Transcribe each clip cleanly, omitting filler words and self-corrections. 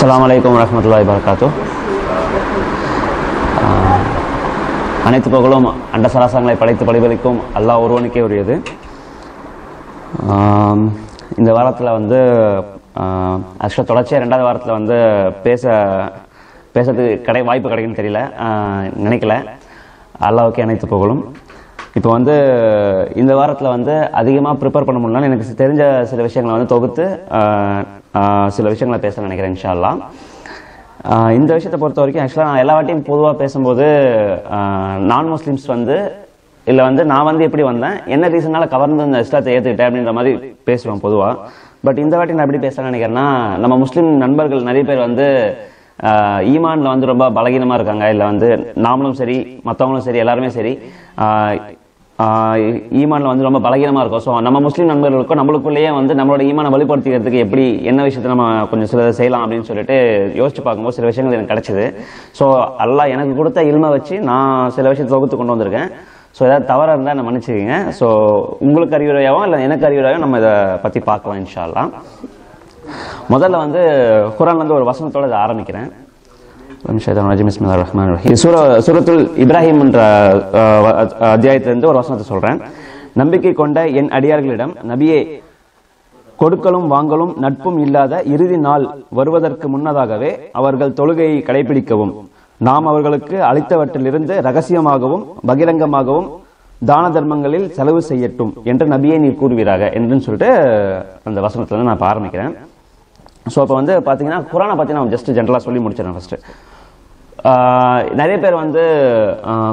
அஸ்ஸலாமு அலைக்கும் வரஹ்மத்துல்லாஹி வபரகாத்துஹ். அனைத்து புகழும் அண்ட சராசரங்களை படைத்து பழிபளிக்கும் அல்லாஹ் ஒருவனுக்கே உரியது. இந்த வாரத்தில் வந்து ஆக்சுவலாக தொடர்ச்சியாக 2வது வாரத்தில் வந்து பேசுறதுக்கு வாய்ப்பு கிடைக்குன்னு தெரியல, நினைக்கல. அல்லாஹ்வுக்கே அனைத்து புகழும். இப்போ வந்து இந்த வாரத்தில் வந்து அதிகமாக ப்ரிப்பேர் பண்ண முடியலன்னு எனக்கு தெரிஞ்ச சில விஷயங்களை வந்து தொகுத்து சில விஷயங்களை பேச நினைக்கிறேன் இன்ஷா அல்லாஹ். இந்த விஷயத்தை பொறுத்த வரைக்கும் ஆக்சுவலாக நான் எல்லா வாட்டியும் பொதுவாக பேசும்போது நான் முஸ்லீம்ஸ் வந்து இல்லை வந்து நான் வந்து எப்படி வந்தேன், என்ன ரீசனால கவர்ந்து இந்த இஸ்லாத்தை ஏற்றுக்கிட்டேன் அப்படின்ற மாதிரி பேசுவேன் பொதுவாக. பட் இந்த வாட்டி நான் எப்படி பேச நினைக்கிறேன்னா, நம்ம முஸ்லீம் நண்பர்கள் நிறைய பேர் வந்து ஈமான்ல வந்து ரொம்ப பலகீனமாக இருக்காங்க. இல்லை வந்து நாமளும் சரி மற்றவங்களும் சரி எல்லாருமே சரி ஈமான்ல வந்து ரொம்ப பலகீனமாக இருக்கும். ஸோ நம்ம முஸ்லீம் நண்பர்களுக்கும் நம்மளுக்குள்ளேயே வந்து நம்மளோட ஈமானை வலுப்படுத்திக்கிறதுக்கு எப்படி என்ன விஷயத்தை நம்ம கொஞ்சம் சில செய்யலாம் அப்படின்னு சொல்லிட்டு யோசிச்சு பார்க்கும்போது சில விஷயங்கள் எனக்கு கிடைச்சிது. ஸோ அல்லாஹ் எனக்கு கொடுத்த இல்மை வச்சு நான் சில விஷயத்தை தொகுத்து கொண்டு வந்திருக்கேன். ஸோ ஏதாவது தவறாக இருந்தால் என்ன மன்னிச்சுக்கீங்க. ஸோ உங்களுக்கு அறிவுரையாகவும் இல்லை எனக்கு அறிவுரையாகவும் நம்ம இதை பற்றி பார்க்கலாம் இன்ஷா அல்லாஹ். முதல்ல வந்து குர்ஆன்ல இருந்து ஒரு வசனத்தோட இதை ஆரம்பிக்கிறேன். சூரத்துல் இப்ராஹிம் என்ற அத்தியாயத்திலிருந்து ஒரு வசனத்தை சொல்றேன். நம்பிக்கை கொண்ட என் அடியார்களிடம் நபியே, கொடுக்கலும் வாங்கலும் நட்பும் இல்லாத இறுதி நாள் வருவதற்கு முன்னதாகவே அவர்கள் தொழுகையை கடைபிடிக்கவும், நாம் அவர்களுக்கு அளித்தவற்றிலிருந்து ரகசியமாகவும் பகிரங்கமாகவும் தான தர்மங்களில் செலவு செய்யட்டும் என்று நபியை நீர் கூறுவீராக என்று சொல்லிட்டு அந்த வசனத்துல நான் ஆரம்பிக்கிறேன். ஸோ அப்போ வந்து பார்த்தீங்கன்னா குர்ஆனை பற்றி நான் ஜஸ்ட் ஜென்ரலாக சொல்லி முடிச்சிடறேன். ஃபர்ஸ்ட் நிறைய பேர் வந்து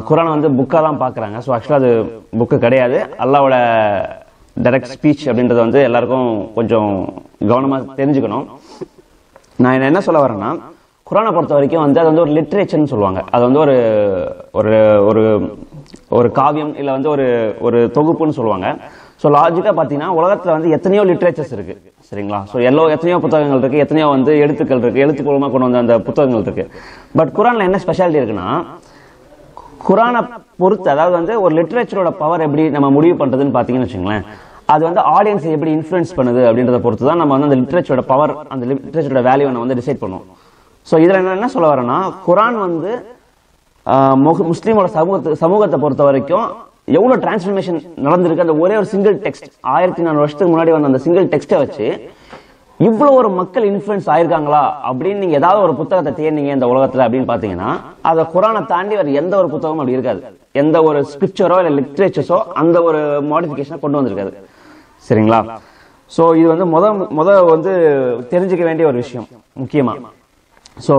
குர்ஆனை வந்து புக்காக தான் பார்க்குறாங்க. ஸோ ஆக்சுவலாக அது புக்கு கிடையாது, அல்லாஹ்வோட டைரக்ட் ஸ்பீச் அப்படின்றது வந்து எல்லாருக்கும் கொஞ்சம் கவனமாக தெரிஞ்சுக்கணும். நான் என்ன சொல்ல வரேன்னா, குர்ஆனை பொறுத்த வரைக்கும் வந்து அது வந்து ஒரு லிட்ரேச்சர்னு சொல்லுவாங்க. அது வந்து ஒரு ஒரு ஒரு காவியம் இல்லை வந்து ஒரு தொகுப்புன்னு சொல்லுவாங்க. ஸோ லாஜிக்காக பார்த்தீங்கன்னா உலகத்தில் வந்து எத்தனையோ லிட்ரேச்சர்ஸ் இருக்கு, சரிங்களா? ஸோ எத்தனையோ புத்தகங்கள் இருக்கு, எத்தனையோ வந்து எழுத்துக்கள் இருக்கு, எழுத்துப்பூர்வமாக கொண்டு வந்த அந்த புத்தகங்கள் இருக்கு. பட் குர்ஆன்ல என்ன ஸ்பெஷாலிட்டி இருக்குன்னா, குர்ஆனை பொறுத்து அதாவது வந்து ஒரு லிட்ரேச்சரோட பவர் எப்படி நம்ம முடிவு பண்றதுன்னு பார்த்தீங்கன்னு வச்சுங்களேன், அது வந்து ஆடியன்ஸை எப்படி இன்ஃப்ளூயன்ஸ் பண்ணுது அப்படின்றத பொறுத்து தான் நம்ம வந்து அந்த லிட்ரேச்சரோட பவர், அந்த லிட்ரேச்சரோட வேல்யூவை நம்ம வந்து டிசைட் பண்ணுவோம். ஸோ இதில் என்ன சொல்ல வரேன்னா, குர்ஆன் வந்து முஸ்லீமோட சமூகத்தை பொறுத்த வரைக்கும் எவ்வளவு டிரான்ஸ்ஃபர்மேஷன் நடந்திருக்கு. அந்த ஒரே ஒரு சிங்கிள் டெக்ஸ்ட் 1400 வருஷத்துக்கு முன்னாடி வந்த அந்த சிங்கிள் டெக்ஸ்ட்டை வச்சு இவ்வளவு ஒரு மக்கள் இன்ஃபுளுன்ஸ் ஆயிருக்காங்களா அப்படின்னு நீங்க ஏதாவது ஒரு புத்தகத்தை தேடினீங்க இந்த உலகத்துல அப்படின்னு பாத்தீங்கன்னா, அதை குர்ஆனை தாண்டி வேற எந்த ஒரு புத்தகமும் அப்படி இருக்காது. எந்த ஒரு ஸ்கிரிப்சரோ இல்ல லிட்ரேச்சர்ஸோ அந்த ஒரு மாடிஃபிகேஷனை கொண்டு வந்திருக்காது, சரிங்களா? சோ இது வந்து முத வந்து தெரிஞ்சுக்க வேண்டிய ஒரு விஷயம் முக்கியமா. சோ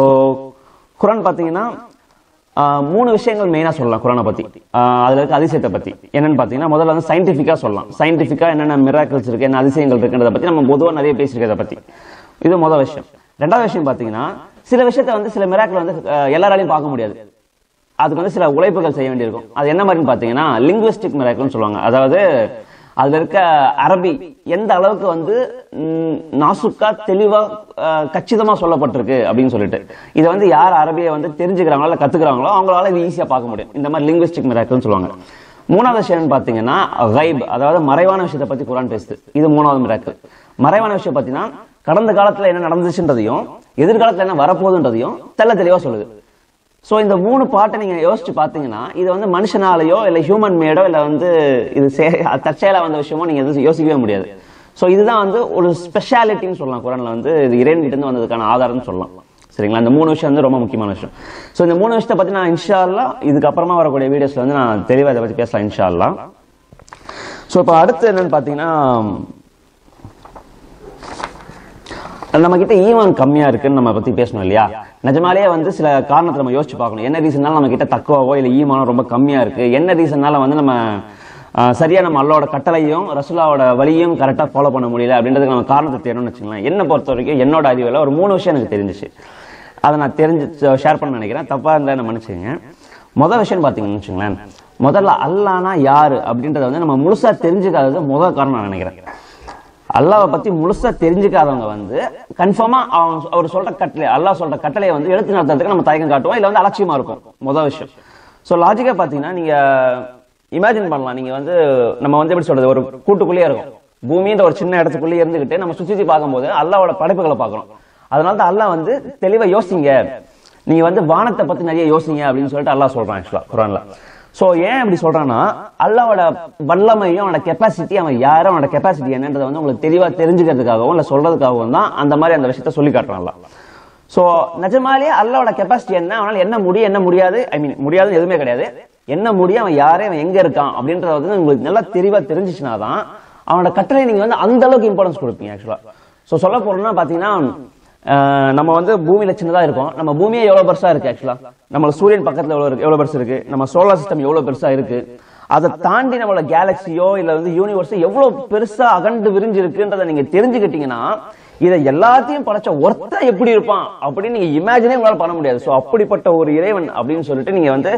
குர்ஆன் பாத்தீங்கன்னா 3 விஷயங்கள் மெயினா சொல்லலாம் குர்ஆனை பத்தி. அதுல இருக்க அதிசயத்தை பத்தி என்னன்னு பாத்தீங்கன்னா, முதல்ல வந்து சயின்டிபிக்கா சொல்லலாம். சயின்டிபிக்கா என்னென்ன மிராக்கிள்ஸ் இருக்கு, என்ன அதிசயங்கள் இருக்குன்றத பத்தி நம்ம பொதுவா நிறைய பேசிருக்கிறத பத்தி. இது முதல் விஷயம். 2வது விஷயம் பாத்தீங்கன்னா, சில விஷயத்த வந்து சில மிராக்கிள் வந்து எல்லாராலையும் பார்க்க முடியாது. அதுக்கு வந்து சில உழைப்புகள் செய்ய வேண்டியிருக்கும். அது என்ன மாதிரின்னு பாத்தீங்கன்னா, லிங்குவிஸ்டிக் மிராக்கிள்னு சொல்லுவாங்க. அதாவது அதுல இருக்க அரபி எந்த அளவுக்கு வந்து நாசுக்கா தெளிவா கச்சிதமா சொல்லப்பட்டிருக்கு அப்படின்னு சொல்லிட்டு, இதை வந்து யார் அரபியை வந்து தெரிஞ்சுக்கிறாங்களோ இல்ல கத்துக்கிறாங்களோ அவங்களால இது ஈஸியா பார்க்க முடியும். இந்த மாதிரி லிங்குவிஸ்டிக் மிராக்கிள்னு சொல்லுவாங்க. 3வது விஷயம் பாத்தீங்கன்னா கைப், அதாவது மறைவான விஷயத்தை பத்தி குர்ஆன் பேசுது. இது 3வது மிராக்கிள். மறைவான விஷயம் பாத்தீங்கன்னா கடந்த காலத்துல என்ன நடந்துச்சுன்றதையும் எதிர்காலத்துல என்ன வரப்போகுதுன்றதையும் தெளிவா சொல்லுது. சோ இந்த 3 பாட்டை நீங்க யோசிச்சு பாத்தீங்கன்னா, இது வந்து மனுஷனாலேயோ இல்ல ஹியூமன் மேடோ இல்ல வந்து இது தற்செயலா வந்த விஷயமோ நீங்க யோசிக்கவே முடியாது. சோ இதுதான் வந்து ஒரு ஸ்பெஷாலிட்டின்னு சொல்லலாம். குர்ஆன்ல வந்து இது இறைவன் கிட்ட இருந்து வந்ததுக்கான ஆதாரம்னு சொல்லலாம், சரிங்களா? இந்த 3 விஷயம் வந்து ரொம்ப முக்கியமான விஷயம். சோ இந்த 3 விஷயத்தை பத்தி நான் இன்ஷா அல்லாஹ் இதுக்கு அப்புறமா வரக்கூடிய வீடியோஸ்ல வந்து நான் தெளிவா இதை பத்தி பேசலாம் இன்ஷா அல்லாஹ். சோ இப்போ அடுத்து என்னன்னு பாத்தீங்கன்னா, நம்ம கிட்ட ஈமான் கம்மியா இருக்குன்னு நம்ம பத்தி பேசணும் இல்லையா? நிஜமாலேயே வந்து சில காரணத்தை நம்ம யோசிச்சு பார்க்கணும். என்ன ரீசன்னால நம்ம கிட்ட தக்குவாவோ இல்ல ஈமானோ ரொம்ப கம்மியா இருக்கு, என்ன ரீசன்னால வந்து நம்ம சரியா நம்ம அல்லாஹ்வோட கட்டளையும் ரசூலாவோட வழியும் கரெக்டா ஃபாலோ பண்ண முடியல அப்படின்றதுக்கு நம்ம காரணத்தை தேடணும்னு வச்சுக்கலாம். என்ன பொறுத்த வரைக்கும் என்னோட அறிவுல ஒரு 3 விஷயம் எனக்கு தெரிஞ்சிச்சு. அதை நான் ஷேர் பண்ண நினைக்கிறேன். தப்பா இருந்தா என்ன மன்னிச்சுங்க. முதல் விஷயம் பாத்தீங்கன்னு வச்சுங்களேன், முதல்ல அல்லாஹ்னா யாரு அப்படின்றத வந்து நம்ம முழுசா தெரிஞ்சுக்காதது முதல் காரணம் நான் நினைக்கிறேன். அல்லாஹ்வை பத்தி முழுசா தெரிஞ்சுக்காதவங்க வந்து கன்ஃபார்மா அவர் சொல்ற கட்டளை, அல்லாஹ் சொல்ற கட்டளையை வந்து எடுத்து நடத்துறதுக்கு நம்ம தயக்கம் காட்டுவோம், இல்ல வந்து அலட்சியமா இருக்கும். முதல் விஷயம். சோ லாஜிக்கா பாத்தீங்கன்னா நீங்க இமேஜின் பண்ணலாம், நீங்க வந்து நம்ம வந்து எப்படி சொல்றது, ஒரு கூட்டுக்குள்ளேயே இருக்கும். பூமின்ற ஒரு சின்ன இடத்துக்குள்ளேயே இருந்துகிட்டு நம்ம சுத்தி பார்க்கும்போது அல்லாஹ்வோட படைப்புகளை பார்க்கணும். அதனால தான் அல்லாஹ் வந்து தெளிவா யோசிங்க, நீங்க வந்து வானத்தை பத்தி நிறைய யோசிங்க அப்படின்னு சொல்லிட்டு அல்லாஹ் சொல்றான் ஆக்சுவலா குர்ஆன்ல. சோ ஏன் அப்படி சொல்றான்னா அல்லாஹ்வோட வல்லமையும் அவனோட கெப்பாசிட்டி, அவன் யாரும் அவனோட கெப்பாசிட்டி என்னன்றதை வந்து உங்களுக்கு தெளிவா தெரிஞ்சுக்கிறதுக்காகவும் இல்ல சொல்றதுக்காகவும் தான் அந்த மாதிரி அந்த விஷயத்த சொல்லி காட்டுறான் அல்லாஹ். சோ நிஜமாலேயே அல்லாஹ்வோட கெப்பாசிட்டி என்ன, அவனால என்ன முடியும் என்ன முடியாது, ஐ மீன் முடியாதுன்னு எதுவுமே கிடையாது, என்ன முடியும், அவன் யாரே, அவன் எங்க இருக்கான் அப்படின்றத வந்து உங்களுக்கு நல்லா தெளிவா தெரிஞ்சிச்சுனா தான் அவனோட கட்டளை நீங்க வந்து அந்த அளவுக்கு இம்பார்ட்டன்ஸ் கொடுப்பீங்க ஆக்சுவலா. சோ சொல்ல போறோம்னா பாத்தீங்கன்னா நம்ம வந்து பூமியில சின்னதா இருக்கும், நம்ம பூமியே எவ்வளவு பெருசா இருக்கு ஆக்சுவலா, நம்ம சூரியன் பக்கத்துல எவ்வளவு பெருசு இருக்கு, நம்ம சோலார் சிஸ்டம் எவ்வளவு பெருசா இருக்கு, அதை தாண்டி நம்மளோட கேலக்சியோ இல்ல வந்து யூனிவர்ஸோ எவ்வளவு பெருசா அகண்டு விரிஞ்சு இருக்குன்றதை நீங்க தெரிஞ்சுக்கிட்டீங்கன்னா இதை எல்லாத்தையும் படைச்ச ஒருத்த எப்படி இருப்பான் அப்படின்னு நீங்க இமேஜினே உங்களால பண்ண முடியாது. சோ அப்படிப்பட்ட ஒரு இறைவன் அப்படின்னு சொல்லிட்டு நீங்க வந்து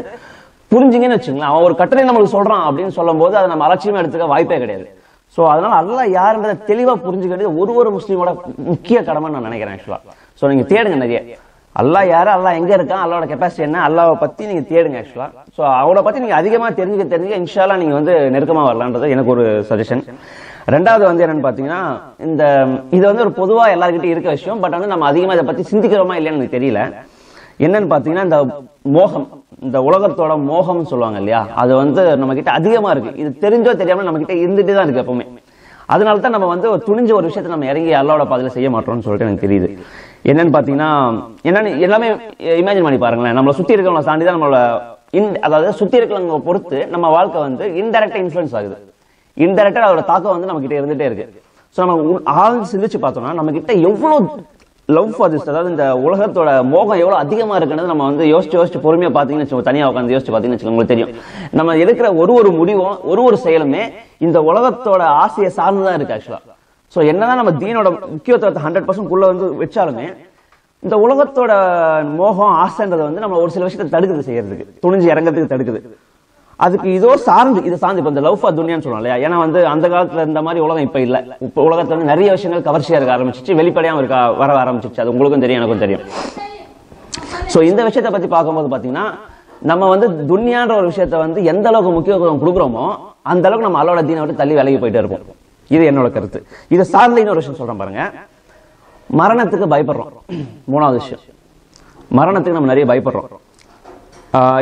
புரிஞ்சுங்கன்னு வச்சுங்களேன். அவன் ஒரு கட்டளை நம்மளுக்கு சொல்றான் அப்படின்னு சொல்லும் போது அதை நம்ம அலட்சியமா எடுத்துக்க வாய்ப்பே கிடையாது. சோ அதனால அல்லாஹ் யாருன்றதை தெளிவா புரிஞ்சுக்கிறது ஒரு முஸ்லீமோட முக்கிய கடமை நான் நினைக்கிறேன் ஆக்சுவலா. சோ நீங்க தேடுங்க நிறைய, அல்லாஹ் யாரு, அல்லாஹ் எங்க இருக்கான், அல்லாஹோட கெப்பாசிட்டி என்ன, அல்லாஹ்வை பத்தி நீங்க தேடுங்க ஆக்சுவலா. சோ அவளை பத்தி நீங்க அதிகமா தெரிஞ்சுக்க இன்ஷா அல்லாஹ் நீங்க வந்து நெருக்கமா வரலான்றது எனக்கு ஒரு சஜஷன். ரெண்டாவது வந்து என்னன்னு பாத்தீங்கன்னா இது வந்து ஒரு பொதுவா எல்லாருக்கிட்டையும் இருக்க விஷயம், பட் வந்து நம்ம அதிகமா இதை பத்தி சிந்திக்கிறோமா இல்லையான்னு எனக்கு தெரியல. என்னன்னு பாத்தீங்கன்னா இந்த மோகம், இந்த உலகத்தோட மோகம் சொல்லுவாங்க இல்லையா, அது வந்து நம்ம கிட்ட அதிகமா இருக்கு. இது தெரிஞ்சோ தெரியாம நம்ம கிட்ட இருந்துட்டே தான் இருக்கு எப்பவுமே. அதனாலதான் நம்ம வந்து துணிஞ்ச ஒரு விஷயத்தை நம்ம இறங்கி அல்லாஹ்வோட பாதையில செய்ய மாட்டோம்னு சொல்லிட்டு எனக்கு தெரியுது. என்னன்னு பாத்தீங்கன்னா எல்லாமே இமேஜின் பண்ணி பாருங்களேன், நம்மளை சுத்தி இருக்கிறவங்களை தாண்டி தான் நம்மளோட அதாவது சுத்தி இருக்கிறவங்க பொறுத்து நம்ம வாழ்க்கை வந்து இன்டைரக்டா இன்ஃபுளுன்ஸ் ஆகுது. இன்டைரக்டா அதோட தாக்கம் வந்து நம்ம கிட்ட இருந்துட்டே இருக்கு. சோ நம்ம ஆழ்ந்து சிந்திச்சு பார்த்தோம்னா நம்ம கிட்ட எவ்வளவு லவ் ஃபார் திஸ், அதாவது இந்த உலகத்தோட மோகம் எவ்வளவு அதிகமா இருக்குன்னு நம்ம வந்து யோசிச்சு பொறுமையா பாத்தீங்கன்னு தனியா உட்காந்து யோசிச்சு பாத்தீங்கன்னு உங்களுக்கு தெரியும். நம்ம எடுக்கிற ஒரு முடிவும் ஒரு செயலுமே இந்த உலகத்தோட ஆசையை சார்ந்துதான் இருக்கு ஆக்சுவலா. சோ என்னதான் நம்ம தீனோட முக்கியத்துவத்தை 100% குள்ள வந்து வச்சாலுமே இந்த உலகத்தோட மோகம் ஆசைன்றதை வந்து நம்ம ஒரு சில விஷயத்தை தடுக்குது, செய்யறதுக்கு துணிஞ்சு இறங்கிறதுக்கு தடுக்குது. அதுக்கு இதோ சார்ந்து இப்ப இந்த லவ் ஃபார் துன்யான்னு சொல்லுவோம் இல்லையா, ஏன்னா வந்து அந்த காலத்துல இந்த மாதிரி உலகம் இப்ப இல்ல. இப்ப உலகத்துல வந்து நிறைய விஷயங்கள் கவர்ச்சியா இருக்க ஆரம்பிச்சிச்சு, வெளிப்படையா வர ஆரம்பிச்சிச்சு. அது உங்களுக்கும் தெரியும் எனக்கும் தெரியும். சோ இந்த விஷயத்தை பத்தி பார்க்கும்போது பாத்தீங்கன்னா நம்ம வந்து துன்யான்ற ஒரு விஷயத்த வந்து எந்த அளவுக்கு முக்கியத்துவம் கொடுக்குறோமோ அந்த அளவுக்கு நம்ம அல்லாஹ்வோட தீனை விட்டு தள்ளி விலகி போயிட்டே இருப்போம். இது என்னோட கருத்து. இது சார்ந்த இன்னொரு விஷயம் சொல்றேன் பாருங்க, மரணத்துக்கு பயப்படுறோம். மூணாவது விஷயம், மரணத்துக்கு நம்ம நிறைய பயப்படுறோம்.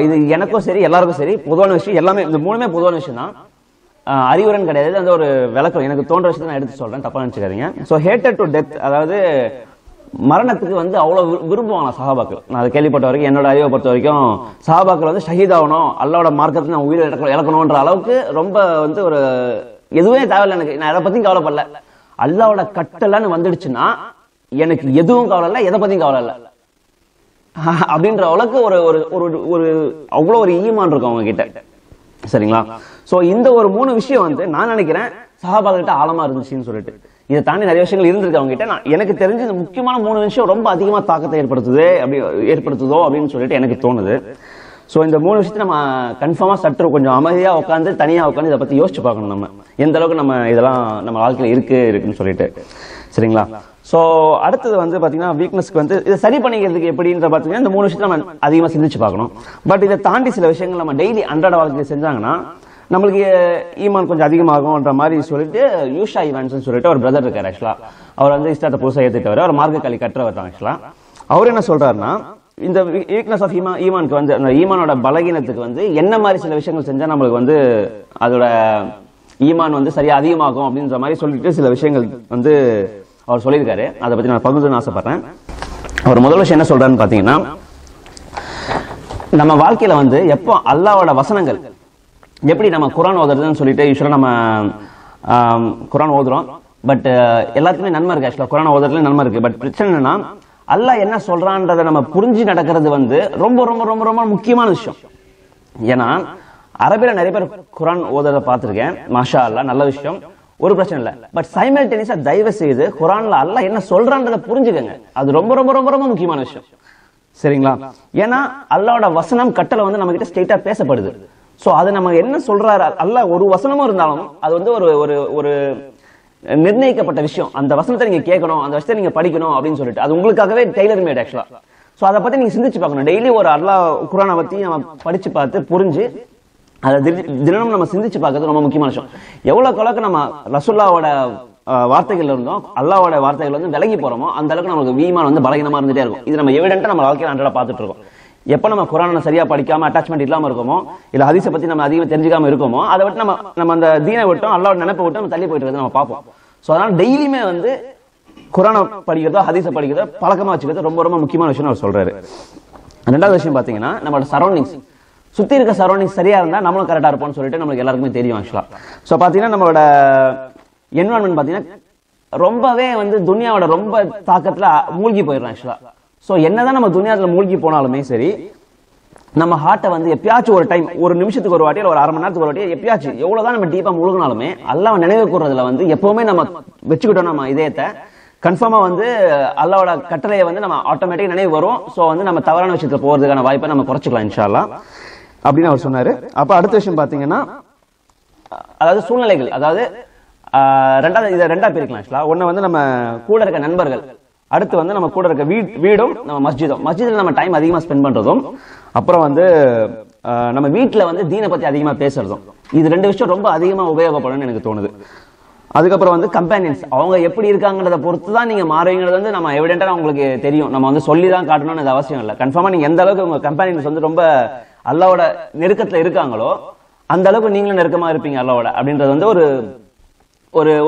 இது எனக்கும் சரி எல்லாருக்கும் சரி பொதுவான விஷயம், எல்லாமே இந்த மூணுமே பொதுவான விஷயம் தான், அறிவுரன் கிடையாது. அந்த ஒரு விளக்கம் எனக்கு தோன்ற விஷயத்தை நான் எடுத்து சொல்றேன், தப்பா நினைச்சுக்காதீங்க. சோ ஹேட்டட் டு டெத், அதாவது மரணத்துக்கு வந்து அவ்வளவு விரும்புவாங்க சஹாபாக்கள். நான் அதை கேள்விப்பட்ட வரைக்கும், என்னோட அறிவை பொறுத்த வரைக்கும் சஹாபாக்கள் வந்து ஷஹீத் ஆகணும், அல்லாஹ்வோட மார்க்கத்தை நான் உயிரை இழக்கணும்ன்ற அளவுக்கு ரொம்ப வந்து ஒரு எதுவுமே தேவையில்லை எனக்கு, நான் எதை பத்தியும் கவலைப்படல, அல்லாஹ்வோட கட்டளைன்னு வந்துடுச்சுன்னா எனக்கு எதுவும் கவலை இல்லை, எதை பத்தியும் கவலை இல்லை அப்படின்ற அளவுக்கு ஒரு அவ்வளவு ஒரு ஈமான் இருக்கும் அவங்க கிட்ட. சரிங்களா? சோ இந்த ஒரு மூணு விஷயம் வந்து நான் நினைக்கிறேன் சஹாபாக்கள் கிட்ட ஆழமா இருந்துச்சுன்னு சொல்லிட்டு. இதை தாண்டி நிறைய விஷயங்கள் இருந்திருக்கு அவங்க கிட்ட. எனக்கு தெரிஞ்சு இந்த முக்கியமான மூணு விஷயம் ரொம்ப அதிகமா தாக்கத்தை ஏற்படுத்துதோ அப்படின்னு சொல்லிட்டு எனக்கு தோணுது. சோ இந்த மூணு விஷயத்தை நம்ம கன்ஃபார்மா சற்று கொஞ்சம் அமைதியா உட்காந்து தனியா உட்காந்து இதை பத்தி யோசிச்சு பார்க்கணும், நம்ம எந்த அளவுக்கு நம்ம இதெல்லாம் நம்ம வாழ்க்கையில இருக்குன்னு சொல்லிட்டு. சரிங்களா? சோ அடுத்தது வந்து பாத்தீங்கன்னா வீக்னஸ்க்கு வந்து இதை சரி பண்ணிக்கிறதுக்கு எப்படின்ற பாத்தீங்கன்னா இந்த மூணு விஷயத்தை நம்ம அதிகமா சிந்திச்சு பார்க்கணும். பட் இதை தாண்டி சில விஷயங்கள் நம்ம டெய்லி அன்றாட வாழ்க்கையை செஞ்சாங்கன்னா நம்மளுக்கு ஈமான் கொஞ்சம் அதிகமாகும்ன்ற மாதிரி சொல்லிட்டு யூஷா ஈவான்ஸ் சொல்லிட்டு ஒரு பிரதர் இருக்காரு ஆக்சுவலா. அவர் வந்து இஸ்லாத்தை புதுசாக ஏத்துட்டவர், அவர் மார்க்க கல்வி கற்றவர் தான் ஆக்சுவலா. அவர் என்ன சொல்றாருன்னா இந்த வீக்னஸ் ஆஃப் ஈமானுக்கு வந்து அந்த ஈமானோட பலகீனத்துக்கு வந்து என்ன மாதிரி சில விஷயங்கள் செஞ்சா நம்மளுக்கு வந்து அதோட ஈமான் வந்து சரியா அதிகமாகும் அப்படின்ற மாதிரி சொல்லிட்டு சில விஷயங்கள் வந்து அவர் சொல்லியிருக்காரு. அதை பத்தி நான் பகிர்ந்து ஆசைப்படுறேன். அவர் முதல் விஷயம் என்ன சொல்றாருன்னு பாத்தீங்கன்னா, நம்ம வாழ்க்கையில வந்து எப்போ அல்லாஹ்வோட வசனங்கள் எப்படி நம்ம குர்ஆன் ஓதுறதுன்னு சொல்லிட்டு யூஸ்வலா நம்ம குர்ஆன் ஓதுறோம். பட் எல்லாத்துக்குமே நன்மை இருக்கு ஆக்சுவலா, குர்ஆன் ஓதுறதுல நன்மை இருக்கு. பட் பிரச்சனை என்னன்னா அல்லாஹ் என்ன சொல்றான்றதை நம்ம புரிஞ்சு நடக்கிறது வந்து ரொம்ப ரொம்ப ரொம்ப ரொம்ப முக்கியமான விஷயம். ஏன்னா அரபில நிறைய பேர் குர்ஆன் ஓதுறத பார்த்திருக்கேன், மாஷா அல்லாஹ், நல்ல விஷயம், ஒரு பிரச்சனை இல்லை. பட் சைமல்டேனியஸா தயவு செய்து குர்ஆன்ல அல்லாஹ் என்ன சொல்றான்றதை புரிஞ்சுக்கங்க, அது ரொம்ப ரொம்ப ரொம்ப ரொம்ப முக்கியமான விஷயம். சரிங்களா? ஏன்னா அல்லாஹ்வோட வசனம் கட்டளை வந்து நம்ம கிட்ட ஸ்ட்ரெயிட்டா பேசப்படுது. சோ அது நம்ம என்ன சொல்றாரு அல்லாஹ் ஒரு வசனமும் இருந்தாலும் அது வந்து ஒரு நிர்ணயிக்கப்பட்ட விஷயம். அந்த வசனத்தை நீங்க கேட்கணும், அந்த வசனத்தை நீங்க படிக்கணும் அப்படின்னு சொல்லிட்டு அது உங்களுக்காகவே டெய்லர் மேட் ஆக்சுவலா. சோ அதை பத்தி நீங்க சிந்திச்சு பார்க்கணும். டெய்லி ஒரு அல்லாஹ் குர்ஆனை பத்தி நம்ம படிச்சு பார்த்து புரிஞ்சு அதை தினமும் நம்ம சிந்திச்சு பார்க்கறது ரொம்ப முக்கியமான விஷயம். எவ்வளவுக்கு நம்ம ரசூலுல்லாஹ்வோட வார்த்தைகள் இருந்தோம் அல்லாஹ்வோட வார்த்தைகள் வந்து விலகி போறோமோ அந்த அளவுக்கு நமக்கு ஈமான் வந்து பலகீனமா இருந்துட்டே இருக்கும். இது நம்ம எவிடென்ட்டா நம்ம வாழ்க்கையில அன்றாட பார்த்துட்டு இருக்கோம். எப்ப நம்ம குர்ஆனை சரியா படிக்காம அட்டாச்மெண்ட் இல்லாம இருக்கோமோ இல்ல ஹதீஸை பத்தி நம்ம அதிகமா தெரிஞ்சுக்காம இருக்கோமோ அதை விட்டு நம்ம அந்த தீனை விட்டோம் அல்லாஹ்வோட நினைப்பை விட்டு நம்ம தள்ளி போயிட்டு இருக்கிறத நம்ம பார்ப்போம். சோ அதனால டெய்லியுமே வந்து குர்ஆனை படிக்கிறதோ ஹதீஸை படிக்கிறதோ பழக்கமா வச்சுக்கிறது ரொம்ப ரொம்ப முக்கியமான விஷயம் அவர் சொல்றாரு. ரெண்டாவது விஷயம் பாத்தீங்கன்னா நம்மளோட சரௌண்டிங்ஸ், சுத்தி இருக்க சரௌண்டிங்ஸ் சரியா இருந்தா நம்மளும் கரெக்டா இருப்போம்னு சொல்லிட்டு நமக்கு எல்லாருக்குமே தெரியும் ஆக்சுவலா. சோ பாத்தீங்கன்னா நம்மளோட என்வரான்மெண்ட் பாத்தீங்கன்னா ரொம்பவே வந்து துனியாவோட ரொம்ப தாக்கத்துல மூழ்கி போயிடும் ஆக்சுவலா. சோ என்னதான் நம்ம துனியாத்துல மூழ்கி போனாலுமே சரி நம்ம ஹார்ட்டை வந்து எப்பயாச்சும் ஒரு டைம், ஒரு நிமிஷத்துக்கு ஒரு வாட்டி ஒரு அரை மணி நேரத்துக்கு ஒரு வாட்டி எப்பயாச்சும் எவ்வளவுதான் நம்ம டீப்பா முழுகினாலுமே அல்லாஹ்வை நினைவு கூறதுல வந்து எப்பவுமே நம்ம வச்சுக்கிட்டோம் நம்ம இதயத்தை கன்ஃபார்மா வந்து அல்லாஹ்வோட கட்டளையை வந்து நம்ம ஆட்டோமேட்டிக் நினைவு வரும். சோ வந்து நம்ம தவறான விஷயத்துல போறதுக்கான வாய்ப்பை நம்ம குறைச்சிக்கலாம் இன்ஷா அல்லாஹ் அப்படின்னு அவர் சொன்னாரு. அப்ப அடுத்த விஷயம் பாத்தீங்கன்னா அதாவது சூழ்நிலைகள், அதாவது இதை ரெண்டா பிரிக்கலாம் ஆக்சுவலா. ஒண்ணு வந்து நம்ம கூட இருக்க நண்பர்கள், அடுத்து வந்து நம்ம கூட இருக்க வீடும் நம்ம மஸ்ஜிதில் நம்ம டைம் அதிகமா ஸ்பெண்ட் பண்றதும், அப்புறம் வந்து நம்ம வீட்டுல வந்து தீனை பத்தி அதிகமா பேசுறதும். இது ரெண்டு விஷயம் ரொம்ப அதிகமா உபயோகப்படும் எனக்கு தோணுது. அதுக்கப்புறம் வந்து கம்பேனியன்ஸ், அவங்க எப்படி இருக்காங்கன்றத பொறுத்து தான் நீங்க மாறுவீங்கிறது வந்து நம்ம எவிடென்ட்டா உங்களுக்கு தெரியும். நம்ம வந்து சொல்லி தான் காட்டணும்னு அது அவசியம் இல்லை. கன்ஃபார்மா நீங்க எந்த அளவுக்கு உங்க கம்பேனியன்ஸ் வந்து ரொம்ப அல்லாஹ்வோட நெருக்கத்துல இருக்காங்களோ அந்த அளவுக்கு நீங்களும் நெருக்கமா இருப்பீங்க அல்லாஹ்வோட அப்படின்றது வந்து ஒரு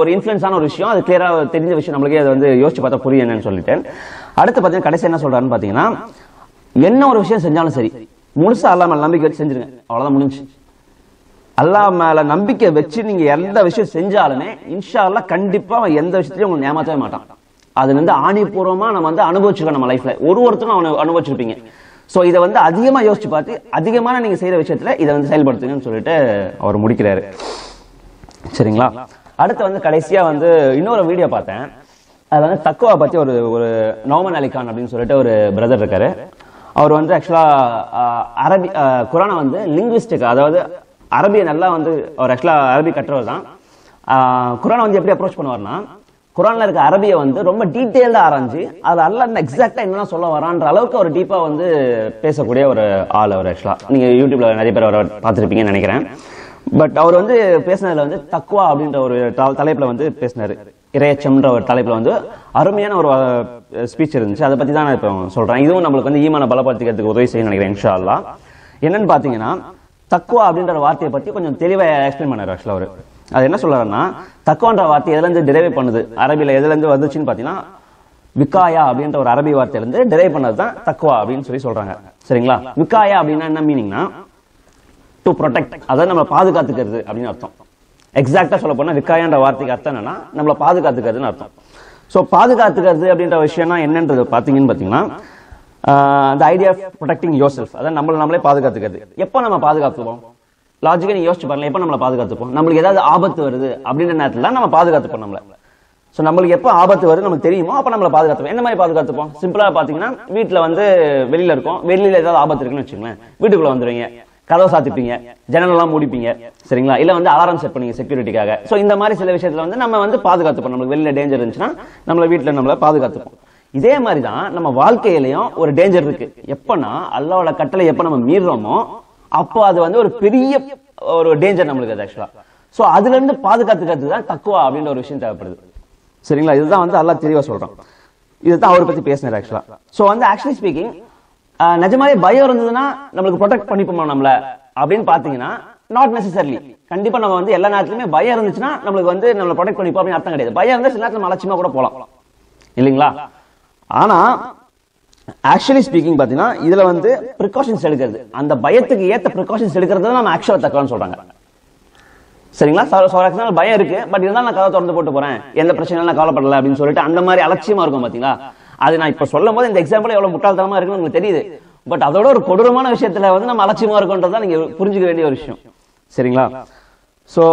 ஒரு இன்ஃபுளுன்ஸான ஒரு விஷயம். அது கிளியரா தெரிஞ்ச விஷயம், நம்மளுக்கே அதை வந்து யோசிச்சு பார்த்தா புரியும் என்னன்னு சொல்லிட்டேன். அடுத்து பாத்தீங்கன்னா கடைசி என்ன சொல்றாருன்னு பாத்தீங்கன்னா என்ன ஒரு விஷயம் செஞ்சாலும் சரி முழுசா அல்லாஹ் மேல நம்பிக்கை வச்சு செஞ்சிருங்க, அவ்வளவுதான் முடிஞ்சு. அல்லாஹ் மேல நம்பிக்கை வச்சு நீங்க எந்த விஷயம் செஞ்சாலுமே இன்ஷா அல்லாஹ் கண்டிப்பா எந்த விஷயத்திலயும் உங்களுக்கு ஏமாற்றவே மாட்டான். அது வந்து ஆணிபூர்வமா நம்ம வந்து அனுபவிச்சிருக்கோம் நம்ம லைஃப்ல, ஒருத்தரும் அனுபவிச்சிருப்பீங்க. சோ இதை வந்து அதிகமா யோசிச்சு பார்த்து அதிகமான நீங்க செய்யற விஷயத்துல இதை வந்து செயல்படுத்துங்கன்னு சொல்லிட்டு அவர் முடிக்கிறாரு. சரிங்களா? அடுத்து வந்து கடைசியா வந்து இன்னொரு வீடியோ பார்த்தேன். அதுல வந்து தக்குவா பத்தி ஒரு நௌமன் அலி கான் அப்படின்னு சொல்லிட்டு ஒரு பிரதர் இருக்காரு. அவர் வந்து ஆக்சுவலா அரபி குர்ஆனை வந்து லிங்குவிஸ்டிக், அதாவது அரபியை நல்லா வந்து அவர் ஆக்சுவலா அரபி கற்றவர் தான். குர்ஆனை வந்து எப்படி அப்ரோச் பண்ணுவார்னா குர்ஆன்ல இருக்க அரபியை வந்து ரொம்ப டீடைல்டா ஆராய்ஞ்சு அது அல்லாஹ் எக்ஸாக்டா என்ன சொல்ல வரான்ற அளவுக்கு அவர் டீப்பா வந்து பேசக்கூடிய ஒரு ஆள் அவர். ஆக்சுவலா நீங்க யூடியூப்ல நிறைய பேர் அவரை பார்த்திருப்பீங்கன்னு நினைக்கிறேன். பட் அவர் வந்து பேசினதுல வந்து தக்குவா அப்படின்ற ஒரு தலைப்புல வந்து பேசினாரு. இறையச்சம்ன்ற ஒரு தலைப்புல வந்து அருமையான ஒரு ஸ்பீச் இருந்துச்சு. அதை பத்தி தான் நான் இப்ப சொல்றேன். இதுவும் நம்மளுக்கு வந்து ஈமான பலப்படுத்திக்கிறதுக்கு உதவி செய்ய நினைக்கிறேன் இன்ஷா அல்லாஹ். என்னன்னு பாத்தீங்கன்னா தக்குவா அப்படின்ற வார்த்தையை பத்தி கொஞ்சம் தெளிவா எக்ஸ்பிளைன் பண்ணாரு ஆக்சுவலா அவரு. அது என்ன சொல்றாருன்னா தக்குவான்ற வார்த்தை எதுல இருந்து டிரைவ் பண்ணுது, அரபியில எதுல இருந்து வந்துச்சுன்னு பாத்தீங்கன்னா விகாயா அப்படின்ற ஒரு அரபி வார்த்தையில இருந்து டிரைவ் பண்ணதுதான் தக்குவா அப்படின்னு சொல்றாங்க. சரிங்களா? விகாயா அப்படின்னா என்ன மீனிங்னா டு ப்ரொடெக்ட், அதாவது நம்ம பாதுகாத்துக்கிறது அப்படின்னு அர்த்தம். எக்ஸாக்டா சொல்ல போனா விகாயான்ற வார்த்தைக்கு அர்த்தம் என்னன்னா நம்மள பாதுகாத்துக்கிறதுன்னு அர்த்தம். சோ பாதுகாத்துக்கிறது அப்படின்ற விஷயம்னா என்னன்றது பாத்தீங்கன்னா the idea of protecting yourself, அதாவது நம்மளே பாதுகாத்துக்கிறது. எப்ப நம்ம பாதுகாத்துப்போம்? லாஜிக்கா நீங்க யோசிச்சு பாருங்க, எப்ப நம்மள பாதுகாத்துப்போம்? நம்மளுக்கு ஏதாவது ஆபத்து வருது அப்படின்ற நேரத்துல நம்ம பாதுகாத்துப்போம் நம்மள. சோ நம்மளுக்கு எப்ப ஆபத்து வருது நமக்கு தெரியுமோ அப்ப நம்மள பாதுகாத்துப்போம். என்ன மாதிரி பாதுகாத்துப்போம்? சிம்பிளா பாத்தீங்கன்னா வீட்டுல வந்து வெளியில இருக்கோம், வெளியில ஏதாவது ஆபத்து இருக்குன்னு வச்சுங்களேன், வீட்டுக்குள்ள வந்துருவீங்க, கதவை சாத்திப்பீங்க, ஜன்னல் எல்லாம் மூடிப்பீங்க. சரிங்களா? இல்ல வந்து அலாரம் செட் பண்ணீங்க செக்யூரிட்டிக்காக. சோ இந்த மாதிரி சில விஷயத்துல வந்து நம்ம வந்து பாதுகாத்துப்போம். நம்மளுக்கு வெளியில டேஞ்சர் இருந்துச்சுன்னா நம்மள வீட்டுல நம்மள பாதுகாத்துப்போம். இதே மாதிரிதான் நம்ம வாழ்க்கையிலயும் ஒரு டேஞ்சர் இருக்கு. எப்பனா அல்லாஹ்வோட கட்டளை எப்ப நம்ம மீறுறோமோ அப்போ அது வந்து ஒரு பெரிய ஒரு டேஞ்சர் நம்மளுக்கு அது ஆக்சுவலா. சோ அதுல இருந்து பாதுகாத்துக்கிறது தான் தக்குவா அப்படின்ற ஒரு விஷயம் தேவைப்படுது. சரிங்களா? இதுதான் வந்து அல்லாஹ் தெளிவா சொல்றான். இதுதான் அவரை பத்தி பேசினார் ஆக்சுவலா. சோ வந்து ஆக்சுவலி ஸ்பீக்கிங் நிஜமாவே பயம் இருந்ததுன்னா நம்மளுக்கு ப்ரொடெக்ட் பண்ணிப்போமா நம்மள அப்படின்னு பாத்தீங்கன்னா நாட் நெசசரிலி. கண்டிப்பா நம்ம வந்து எல்லா நேரத்திலுமே பயம் இருந்துச்சுன்னா நம்மளுக்கு வந்து நம்மள ப்ரொடெக்ட் பண்ணிப்போம் அப்படின்னு அர்த்தம் கிடையாது. பயம் இருந்தா சில நேரத்துல நம்ம அலட்சியமா கூட போலாம் இல்லைங்களா? ஆனா ஆக்சுவலி ஸ்பீக்கிங் பாத்தீங்கன்னா இதுல வந்து ப்ரிகாஷன்ஸ் எடுக்கிறது, அந்த பயத்துக்கு ஏத்த ப்ரிகாஷன்ஸ் எடுக்கிறது நம்ம ஆக்சுவலா தக்குவான்னு சொல்றாங்க. சரிங்களா? ஃபார் எக்ஸாம்பிள் பயம் இருக்கு, பட் இருந்தாலும் நான் கதவை திறந்து போட்டு போறேன், எந்த பிரச்சனையும் நான் கவலைப்படல அப்படின்னு சொல்லிட்டு அந்த மாதிரி அலட்சியமா இருக்கும் பாத்தீங்களா? அது நான் இப்ப சொல்லும் போது இந்த எக்ஸாம்பிள் எவ்வளவு முட்டாள்தனமா இருக்குன்னு உங்களுக்கு தெரியுது. பட் அதோட ஒரு கொடூரமான விஷயத்துல வந்து நம்ம அலட்சியமா இருக்கோன்றதான் நீங்க புரிஞ்சுக்க வேண்டிய ஒரு விஷயம். சரிங்களா? சோ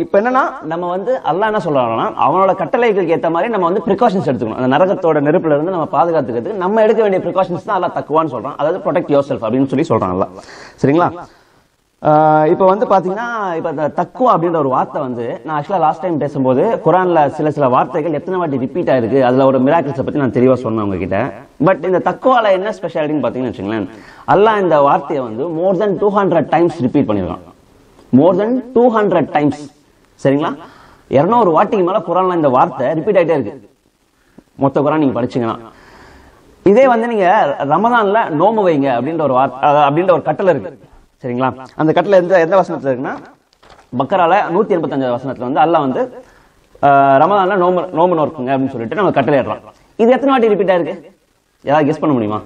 இப்ப என்னன்னா நம்ம வந்து அல்லாஹ் என்ன சொல்றாங்கன்னா அவனோட கட்டளைகளுக்கு ஏத்த மாதிரி நம்ம வந்து ப்ரிகாஷன்ஸ் எடுத்துக்கணும். அந்த நரகத்தோட நெருப்புல இருந்து நம்ம பாதுகாத்துக்கிறதுக்கு நம்ம எடுக்க வேண்டிய ப்ரிகாஷன்ஸ் தான் அல்லாஹ் தக்குவான்னு சொல்றான். அதாவது ப்ரொடெக்ட் யுவர் செல்ஃப் அப்படின்னு சொல்றான் அல்லாஹ். சரிங்களா? இப்ப வந்து பாத்தீங்கன்னா இப்ப தக்குவா அப்படின்ற ஒரு வார்த்தை வந்து நான் ஆக்சுவலா லாஸ்ட் டைம் பேசும்போது குர்ஆன்ல சில வார்த்தைகள் எத்தனை வாட்டி ரிப்பீட் ஆயிருக்கு, அதுல ஒரு மிராக்கிள்ஸ் பத்தி நான் தெளிவா சொன்னேன் உங்ககிட்ட. பட் இந்த தக்குவால என்ன ஸ்பெஷாலிட்டின்னு பாத்தீங்கன்னு வச்சுங்களேன், அல்லாஹ் இந்த வார்த்தையை வந்து more than 200 டைம்ஸ் ரிப்பீட் பண்ணிருக்கான். more than 200 times. சரிங்களா? 200 வாட்டிக்கு மேல குரான்ல இந்த வார்த்தை ரிப்பீட் ஆயிட்டே இருக்கு. மொத்த குரான் நீங்க படிச்சீங்கன்னா. இதே வந்து நீங்க ரமதான்ல நோம்பு வைங்க அப்படின்ற ஒரு கட்டளை இருக்கு. சரிங்களா? அந்த கட்டளை எந்த வசனத்துல இருக்குன்னா பக்கரால 185 வசனத்துல வந்து அல்லாஹ் வந்து ரமதான்ல நோம்பு நோக்குங்க அப்படின்னு சொல்லிட்டு நம்ம கட்டளை ஏறலாம். இது எத்தனை வாட்டி ரிப்பீட் ஆயிருக்கு? ஏதாவது கெஸ் பண்ண முடியுமா?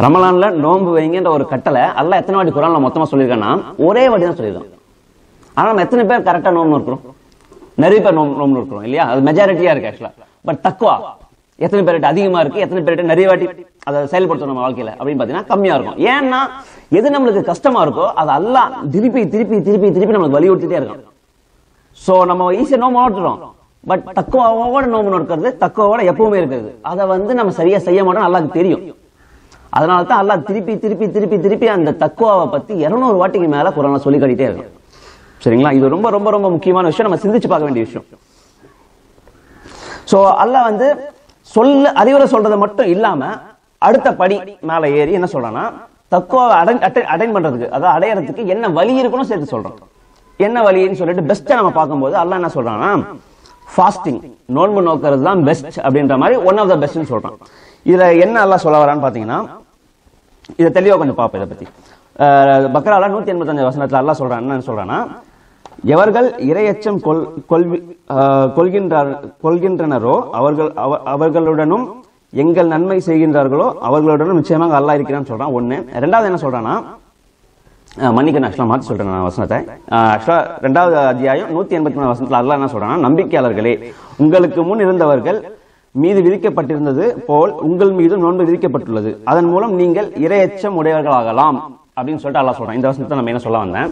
ரமலான்ல நோம்பு வைங்கன்ற ஒரு கட்டளை அல்லாஹ் எத்தனை வாட்டி குரான்ல மொத்தமா சொல்லியிருக்கான்னா ஒரே வாட்டி தான் சொல்லியிருக்கோம். ஆனா நம்ம எத்தனை பேர் கரெக்டா நோம்பு இருக்கிறோம்? நிறைய பேர் நோம்பு இருக்கிறோம் இல்லையா? அது மெஜாரிட்டியா இருக்கு ஆக்சுவலா. பட் தக்வா எத்தனை பேர்கிட்ட அதிகமா இருக்கு, எத்தனை பேர்கிட்ட நிறைய வாட்டி அதை செயல்படுத்தணும் நம்ம வாழ்க்கையில அப்படின்னு பாத்தீங்கன்னா கம்மியா இருக்கும். ஏன்னா எது நம்மளுக்கு கஷ்டமா இருக்கோ அது அல்லாஹ் திருப்பி திருப்பி திருப்பி திருப்பி நம்மளுக்கு வலியுறுத்திட்டே இருக்கும். சோ நம்ம ஈஸியா நோம்பு நோட்டுறோம். பட் தக்குவாவோட நோம்பு நோக்கிறது தக்குவாவோட எப்பவுமே இருக்கிறது. அதை வந்து நம்ம சரியா செய்ய மாட்டோம், அல்லாஹ்க்கு தெரியும். அதனால தான் அல்லாஹ் திருப்பி திருப்பி திருப்பி திருப்பி அந்த தக்குவாவை பத்தி 200 வாட்டிக்கு மேல குரான்ல சொல்லி காட்டிட்டே இருக்கும். சரிங்களா? இது ரொம்ப ரொம்ப ரொம்ப முக்கியமான விஷயம், நம்ம சிந்திச்சு பார்க்க வேண்டிய விஷயம். சோ அல்லாஹ் வந்து அறிவுரை சொல்றது மட்டும் இல்லாம அடுத்த படி மேல ஏறி என்ன சொல்றான்னா தக்குவாவை அடைன் பண்றதுக்கு, அதாவது அடையறதுக்கு என்ன வழி இருக்குன்னு சேர்த்து சொல்றோம். என்ன வழின்னு சொல்லிட்டு பெஸ்ட்டா நம்ம பார்க்கும்போது அல்லாஹ் என்ன சொல்றான்னா ஃபாஸ்டிங், நோன்பு நோக்கிறது தான் பெஸ்ட் அப்படின்ற மாதிரி ஒன் ஆஃப் த பெஸ்ட்னு சொல்றான். இதுல என்ன அல்லாஹ் சொல்ல வரான்னு பாத்தீங்கன்னா இதை தெளிவா கொஞ்சம் பார்ப்போம். இதை பத்தி பக்ரால 185 வசனத்துல அல்லாஹ் சொல்றான் என்ன சொல்றான்னா, எவர்கள் இரையச்சம் கொள்கின்றனரோ அவர்களுடனும் எங்கள் நன்மை செய்கின்றார்களோ அவர்களுடனும் நிச்சயமாக அல்லாஹ் இருக்கிறான்னு சொல்றான். ஒண்ணு. ரெண்டாவது என்ன சொல்றான்னா, மன்னிக்கணும் ஆக்சுவலா மாத்தி சொல்றேன் நான் வசனத்தை. ஆக்சுவலா 2வது அத்தியாயம் 183 வசனத்துல அல்லாஹ் என்ன சொல்றான்னா, நம்பிக்கையாளர்களே உங்களுக்கு முன் இருந்தவர்கள் மீது விதிக்கப்பட்டிருந்தது போல் உங்கள் மீது நோன்பு விதிக்கப்பட்டுள்ளது, அதன் மூலம் நீங்கள் இரையச்சம் உடையவர்களாகலாம் அப்படின்னு சொல்லிட்டு அல்லாஹ் சொல்றான். இந்த வசனத்தை நம்ம என்ன சொல்ல வந்தேன்,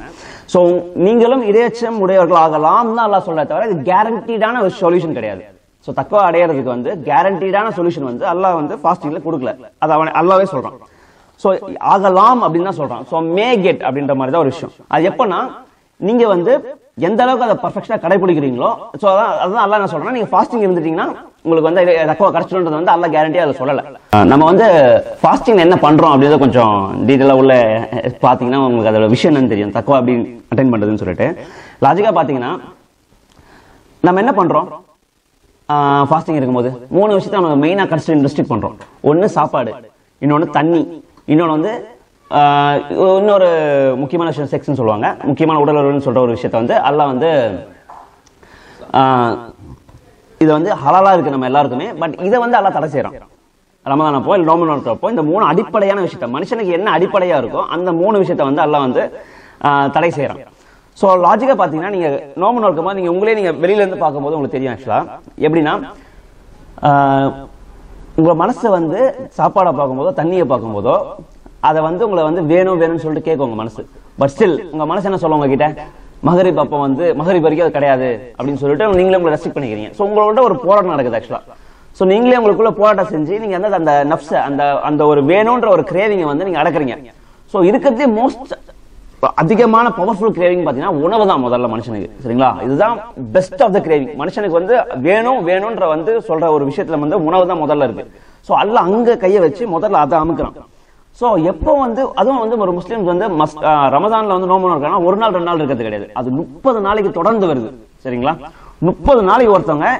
சோ நீங்களும் இரையச்சம் உடையவர்களாகலாம் தான் அல்லாஹ் சொல்ற தவிர இது கேரண்டீடான ஒரு சொல்யூஷன் கிடையாது. சோ தக்வா அடையறதுக்கு வந்து கேரண்டீடான சொல்யூஷன் வந்து அல்லாஹ் வந்து ஃபாஸ்டிங்ல கொடுக்கல, அது அவன் அல்லாஹ்வே சொல்றான். சோ ஆகலாம் அப்படின்னு தான் சொல்றான். சோ மே கெட் அப்படின்ற மாதிரி தான் ஒரு விஷயம். அது எப்பன்னா நீங்க வந்து எந்த அளவுக்கு அதை பர்ஃபெக்ஷனா கடைபிடிக்கிறீங்களோ, சோ அதான் அல்லாஹ் என்ன சொல்றான், நீங்க ஃபாஸ்டிங் இருந்துட்டீங்கன்னா உங்களுக்கு வந்து தக்வா கிடைச்சிடும்ன்றது வந்து அல்லாஹ் கேரண்டியா அதை சொல்லல. நம்ம வந்து ஃபாஸ்டிங் என்ன பண்றோம் அப்படின்றத கொஞ்சம் டீடைலா உள்ள பாத்தீங்கன்னா உங்களுக்கு அதோட விஷயம் என்னன்னு தெரியும், தக்வா அப்படி அட்டைன் பண்றதுன்னு சொல்லிட்டு. லாஜிக்கா பாத்தீங்கன்னா நம்ம என்ன பண்றோம் ஃபாஸ்டிங் இருக்கும்போது 3 விஷயத்தை நம்ம மெயினா ரெஸ்ட்ரிக்ட் பண்றோம். ஒன்னு சாப்பாடு, இன்னொன்னு தண்ணி, இன்னொன்னு வந்து இன்னொரு முக்கியமான விஷயம் செக்ஸ்ன்னு சொல்லுவாங்க, முக்கியமான உடல் உறவுன்னு சொல்ற ஒரு விஷயத்த வந்து அல்லாஹ் வந்து இது வந்து ஹலாலா இருக்கு நம்ம எல்லாருக்குமே. பட் இதை வந்து அல்லாஹ் தடை செய்யறான். ரமதான் அப்போ இல்லை நோம்பு நோக்கிறப்போ இந்த 3 அடிப்படையான விஷயத்த, மனுஷனுக்கு என்ன அடிப்படையா இருக்கோ அந்த 3 விஷயத்த வந்து அல்லாஹ் வந்து தடை செய்யறான். சோ லாஜிக்கா பாத்தீங்கன்னா நீங்க நோம்பு நோக்கும் போது நீங்க வெளியில இருந்து பார்க்கும்போது உங்களுக்கு தெரியும் ஆக்சுவலா எப்படின்னா, உங்க மனசை வந்து சாப்பாடை பார்க்கும்போதோ தண்ணியை பார்க்கும்போதோ அதை வந்து உங்களை வந்து வேணும்னு சொல்லிட்டு கேட்கும் உங்க மனசு. பட் ஸ்டில் உங்க மனசு என்ன சொல்லுவாங்க கிட்ட, மகரிப் அப்போ வந்து மகரிப் வரைக்கும் அது கிடையாது அப்படின்னு சொல்லிட்டு நீங்களே உங்களை ரெஸ்ட்ரிக்ட் பண்ணிக்கிறீங்க. சோ உங்களோட ஒரு போராட்டம் நடக்குது ஆக்சுவலா. சோ நீங்களே உங்களுக்குள்ள போராட்டம் செஞ்சு நீங்க அந்த நப்ச அந்த ஒரு வேணும்ன்ற ஒரு கிரேவிங்க வந்து நீங்க அடக்குறீங்க. சோ இருக்கிறதே மோஸ்ட் அதிகமான பவர்ஃபுல் கிரேவிங் பாத்தீங்கன்னா உணவு தான் முதல்ல மனுஷனுக்கு. சரிங்களா? இதுதான் பெஸ்ட் ஆஃப் த கிரேவிங். மனுஷனுக்கு வந்து வேணும்ன்ற வந்து சொல்ற ஒரு விஷயத்துல வந்து உணவு தான் முதல்ல இருக்கு. சோ அல்லாஹ் அங்க கைய வச்சு முதல்ல அதை அமுக்குறான். சோ எப்போ வந்து அதுவும் வந்து ஒரு முஸ்லிம்ஸ் வந்து ரமதான்ல வந்து நோம்பு நோக்கிறாங்க, ஒரு நாள் 2 நாள் இருக்கிறது கிடையாது, அது 30 நாளைக்கு தொடர்ந்து வருது. சரிங்களா? 30 நாளைக்கு ஒருத்தவங்க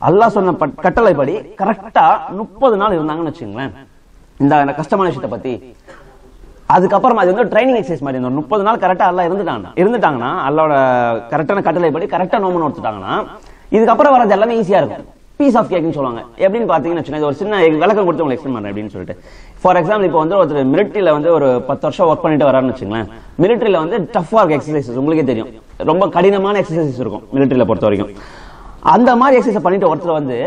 அல்லாஹ் சொன்ன கட்டளைப்படி கரெக்டா 30 நாள் இருந்தாங்கன்னு வச்சுங்களேன், இந்த கஷ்டமான விஷயத்தை பத்தி அதுக்கப்புறம் அது வந்து ட்ரைனிங் எக்ஸசைஸ் மாதிரி 30 நாள் கரெக்டா அல்லாஹ் இருந்துட்டாங்கன்னா அல்லாஹ்வோட கரெக்டான கட்டளைப்படி கரெக்டா நோம்பு நோட்டுட்டாங்கன்னா இதுக்கப்புறம் வரது எல்லாமே ஈஸியா இருக்கும். பீஸ் ஆஃப் கேக்னு சொல்லுவாங்க. எப்படின்னு பாத்தீங்கன்னா ஒரு சின்ன விளக்கம் கொடுத்து உங்களுக்கு எக்ஸ்பிளைன் பண்றேன் அப்படின்னு சொல்லிட்டு. ஃபார் எக்ஸாம்பிள் இப்போ வந்து ஒருத்தர் மிலிட்டரியில வந்து ஒரு 10 வருஷம் ஒர்க் பண்ணிட்டு வராருன்னு வச்சுங்களேன். மிலிட்டரியில வந்து டஃப் ஒர்க் எக்ஸசைசஸ் உங்களுக்கே தெரியும், ரொம்ப கடினமான எக்ஸசைசஸ் இருக்கும் மிலிட்டரியில பொறுத்த வரைக்கும். அந்த மாதிரி எக்ஸசைஸ் பண்ணிட்டு ஒருத்தர் வந்து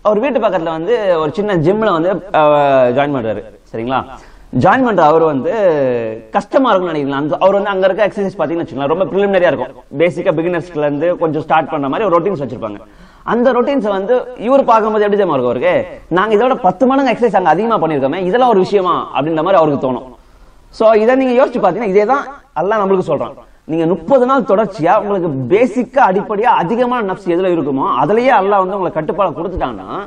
அவர் வீட்டு பக்கத்துல வந்து ஒரு சின்ன ஜிம்ல வந்து ஜாயின் பண்றாரு. சரிங்களா? ஜாயின் பண்ற அவர் வந்து கஷ்டமா இருக்கும்னு நினைக்கலாம். அவர் வந்து அங்க இருக்க எக்ஸசைஸ் பாத்தீங்கன்னு வச்சுக்கலாம் ரொம்ப பிரிலிமினரியா இருக்கும். பேசிக்கா பிகினர்ஸ்ல இருந்து கொஞ்சம் ஸ்டார்ட் பண்ற மாதிரி ஒரு ரொட்டீன்ஸ் வச்சிருப்பாங்க. அந்த ரொட்டீன்ஸ் வந்து இவர் பார்க்கும்போது எப்படி தெரியுமா இருக்கும் அவருக்கு, நாங்க இதோட 10 மடங்கு எக்ஸசைஸ் அங்க அதிகமா பண்ணிருக்கோமே, இதெல்லாம் ஒரு விஷயமா அப்படின்ற மாதிரி அவருக்கு தோணும். சோ இதை நீங்க யோசிச்சு பாத்தீங்கன்னா இதேதான் அல்லாஹ் நம்மளுக்கு சொல்றான். நீங்க 30 நாள் தொடர்ச்சியா உங்களுக்கு பேசிக்கா அடிப்படையா அதிகமான நப்ஸ் எதுல இருக்குமோ அதுலயே அல்லாஹ் வந்து உங்களுக்கு கட்டுப்பாடு கொடுத்துட்டாங்கன்னா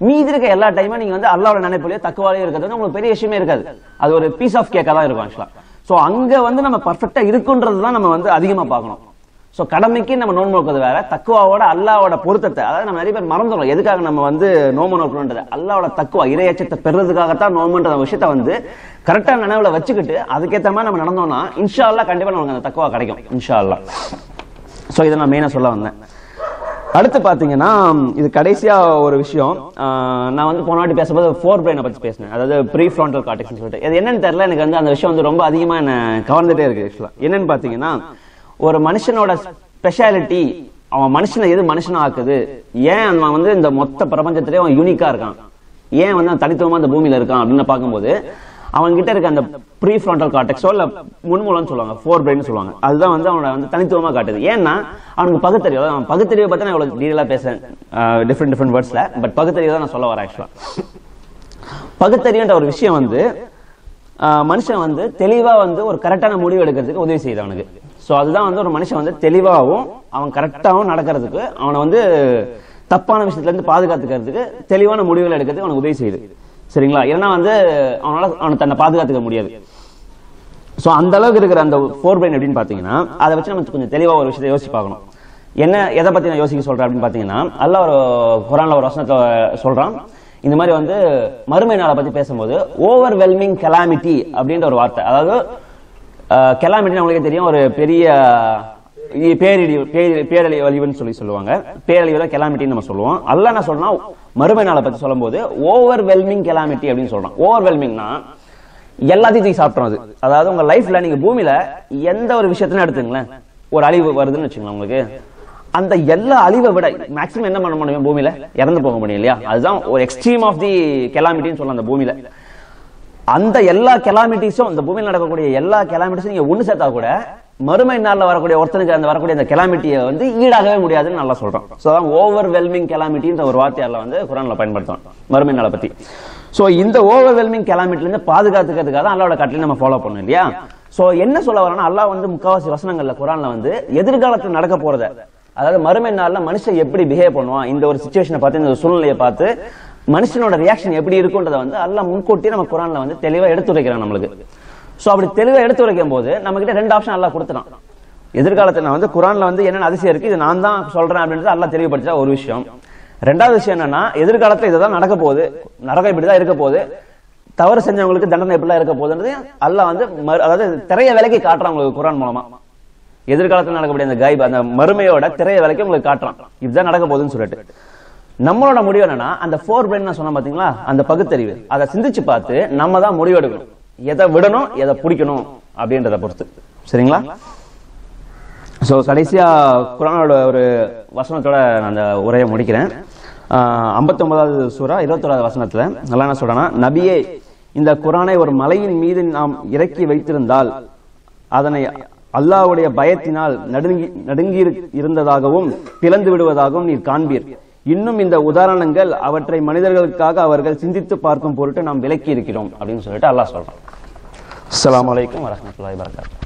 மீதி இருக்க எல்லா டைமும் நீங்க வந்து அல்லாஹ்வோட நினைப்புலயே தக்குவாலயே இருக்கிறது உங்களுக்கு பெரிய விஷயமே இருக்காது. அது ஒரு பீஸ் ஆஃப் கேக்கா தான் இருக்கும் ஆக்சுவலா. சோ அங்க வந்து நம்ம பர்ஃபெக்டா இருக்குன்றதுதான் நம்ம வந்து அதிகமா பார்க்கணும். சோ கடமைக்கு நம்ம நோன்பு நோக்கிறது வேற, தக்குவாவோட அல்லாவோட பொருத்தத்தை, அதாவது நம்ம நிறைய பேர் மறந்துடும் எதுக்காக நம்ம நோன்பு நோக்கணும்ன்றது. அல்லாவோட தக்குவா இறையச்சத்தை பெறதுக்காகத்தான் நோன்புன்ற விஷயத்த கரெக்டா நினைவுல வச்சுக்கிட்டு அதுக்கேற்ற மாதிரி நம்ம நடந்தோம்னா இன்ஷா அல்லாஹ் கண்டிப்பா நமக்கு அந்த தக்குவா கிடைக்கும் இன்ஷா அல்லாஹ். சோ இதை நான் மெயினா சொல்ல வந்தேன். அடுத்து பாத்தீங்கன்னா இது கடைசியா ஒரு விஷயம், நான் போன வாட்டி பேசும்போது ஃபோர் பிரெயினை பத்தி பேசினேன், அதாவது ப்ரீ ஃப்ரான்டல் கார்டெக்ஸ் சொல்லிட்டு. இது என்னன்னு தெரியல, எனக்கு அந்த விஷயம் ரொம்ப அதிகமா என்ன கவர்ந்துட்டே இருக்கு ஆக்சுவலா. என்னன்னு பாத்தீங்கன்னா ஒரு மனுஷனோட ஸ்பெஷாலிட்டி, அவன் மனுஷனை எது மனுஷனா ஆக்குது, ஏன் அவன் இந்த மொத்த பிரபஞ்சத்திலே அவன் யூனிக்கா இருக்கான், ஏன் அவன் தனித்துவமா அந்த பூமியில இருக்கான் அப்படின்னு பார்க்கும்போது அவன் கிட்ட இருக்க அந்த ப்ரீ ஃப்ரான்டல் கார்டெக்ஸோ இல்ல முன்மூலம் சொல்லுவாங்க, ஃபோர் பிரெயின் சொல்லுவாங்க, அதுதான் அவனோட தனித்துவமா காட்டுது. ஏன்னா அவனுக்கு பகுத்தறிவு, அவன் பகுத்தறிவை பத்தி நான் இவ்வளவு டீடெயிலா பேசுறேன் டிஃப்ரெண்ட் வேர்ட்ஸ்ல, பட் பகுத்தறிவு தான் நான் சொல்ல வரேன் ஆக்சுவலா. பகுத்தறிவுன்ற ஒரு விஷயம் மனுஷன் தெளிவா ஒரு கரெக்டான முடிவு எடுக்கிறதுக்கு உதவி செய்யுது அவனுக்கு. சோ அதுதான் ஒரு மனுஷன் தெளிவாகவும் அவன் கரெக்டாகவும் நடக்கிறதுக்கு, அவனை தப்பான விஷயத்துல இருந்து பாதுகாத்துக்கிறதுக்கு, தெளிவான முடிவுகள் எடுக்கிறதுக்கு அவனுக்கு உதவி செய்யுது. சரிங்களா? ஏன்னா அவனை தன்னை பாதுகாத்துக்க முடியாது. சோ அந்த அளவுக்கு இருக்கிற அந்த ஃபோர் பிரெயின் எப்படின்னு பாத்தீங்கன்னா, அதை வச்சு நம்ம கொஞ்சம் தெளிவா ஒரு விஷயத்தை யோசிச்சு பார்க்கணும். என்ன எதை பத்தி நான் யோசிக்க சொல்றேன் அப்படின்னு பாத்தீங்கன்னா, அல்லாஹ் ஒரு குர்ஆன்ல ஒரு வசனத்தை சொல்றான், இந்த மாதிரி மறுமை நாளை பத்தி பேசும்போது ஓவர்வெல்மிங் கெலாமிட்டி அப்படின்ற ஒரு வார்த்தை, அதாவது கெலாமிட்டி உங்களுக்கு தெரியும், ஒரு பெரிய பேரழிவுன்னு சொல்லுவாங்க, பேரழிவு தான் கெலாமிட்டின்னு நம்ம சொல்லுவோம். அல்லாஹ் என்ன சொல்றா மறுமை நாளை பத்தி சொல்லும் போது ஓவர்வெல்மிங் கெலாமிட்டி அப்படின்னு சொல்றான். ஓவர்வெல்மிங்னா எல்லாத்தையும் சாப்பிட்டோம். அது அதாவது உங்க லைஃப்ல நீங்க பூமியில எந்த ஒரு விஷயத்திலும் எடுத்துங்களேன், ஒரு அழிவு வருதுன்னு வச்சுக்கலாம் உங்களுக்கு, அந்த எல்லா அழிவை விட மேக்ஸிமம் என்ன பண்ண முடியும், பூமியில இறந்து போக முடியும் இல்லையா, அதுதான் ஒரு எக்ஸ்ட்ரீம் ஆஃப் தி கெலாமிட்டின்னு சொல்லலாம். அந்த பூமியில அந்த எல்லா கெலாமிட்டிஸும், இந்த பூமியில் நடக்கக்கூடிய எல்லா கெலாமிட்டிஸும் நீங்க ஒண்ணு சேர்த்தா கூட மறுமை நாள்ல வரக்கூடிய ஒருத்தனுக்கு வரக்கூடிய அந்த கெலாமிட்டியை ஈடாகவே முடியாதுன்னு நல்லா சொல்றோம். சோ அதான் ஓவர்வெல்மிங் கெலாமிட்டின்ற ஒரு வார்த்தையால குர்ஆன்ல பயன்படுத்தும் மறுமை நாளை பத்தி. சோ இந்த ஓவர்வெல்மிங் கெலாமிட்டில இருந்து பாதுகாத்துக்கிறதுக்காக தான் அல்லாஹ்வோட கட்டளை நம்ம ஃபாலோ பண்ணணும் இல்லையா. சோ என்ன சொல்ல வரேன்னா, அல்லாஹ் முக்காவாசி வசனங்கள்ல குர்ஆன்ல எதிர்காலத்தில் நடக்க போறத, அதாவது மறுமை நாள்ல மனுஷன் எப்படி பிஹேவ் பண்ணுவான், இந்த ஒரு சிச்சுவேஷனை பார்த்து, இந்த சூழ்நிலையை பார்த்து மனுஷனோட ரியாக்ஷன் எப்படி இருக்குன்றத அல்லாஹ் முன்கூட்டி நம்ம குர்ஆன்ல தெளிவா எடுத்துரைக்கிறான் நம்மளுக்கு. சோ அப்படி தெளிவா எடுத்து வைக்கும் போது நம்ம கிட்ட ரெண்டு ஆப்ஷன் அல்லாஹ் கொடுத்துட்டான். எதிர்காலத்துல குர்ஆன்ல என்னென்ன அதிசயம் இருக்கு, இது நான் தான் சொல்றேன் அப்படின்றது அல்லாஹ் தெளிவுபடுத்தா ஒரு விஷயம். ரெண்டாவது விஷயம் என்னன்னா, எதிர்காலத்துல இதுதான் நடக்க போகுது, நரகம் இப்படிதான் இருக்க போகுது, தவறு செஞ்சவங்களுக்கு தண்டனை எப்படிலாம் இருக்க போகுதுன்றது அல்லாஹ் அதாவது திரைய விலைக்கு காட்டுறான் உங்களுக்கு குர்ஆன் மூலமா. எதிர்காலத்தில் நடக்கக்கூடிய அந்த கைப், அந்த மறுமையோட திரைய விலைக்கு உங்களுக்கு காட்டுறான் இதுதான் நடக்க போகுதுன்னு சொல்லிட்டு. நம்மளோட முடிவு என்னன்னா, அந்த ஃபோர் பிரெயின் நான் சொன்ன பாத்தீங்களா, அந்த பகுத்தறிவு, அதை சிந்திச்சு பார்த்து நம்ம தான் முடிவு எடுக்கணும், எதை விடணும் எதை பிடிக்கணும் அப்படின்றத பொறுத்து. சரிங்களா? சோ கடைசியா குர்ஆனோட ஒரு வசனத்தோட நான் அந்த உரையை முடிக்கிறேன். 59வது சூரா 21வது வசனத்துல நல்லா என்ன சொல்றானா, நபியே இந்த குர்ஆனை ஒரு மலையின் மீது நாம் இறக்கி வைத்திருந்தால் அதனை அல்லாஹ்வுடைய பயத்தினால் நடுங்கி இருந்ததாகவும் பிளந்து விடுவதாகவும் நீர் காண்பீர். இன்னும் இந்த உதாரணங்கள் அவற்றை மனிதர்களுக்காக அவர்கள் சிந்தித்து பார்க்கும் பொருட்டு நாம் விலக்கி இருக்கிறோம் அப்படின்னு சொல்லிட்டு அல்லாஹ் சொல்றான். அஸ்ஸலாமு அலைக்கும் வரஹ்மத்துல்லாஹி வபரகாத்துஹு.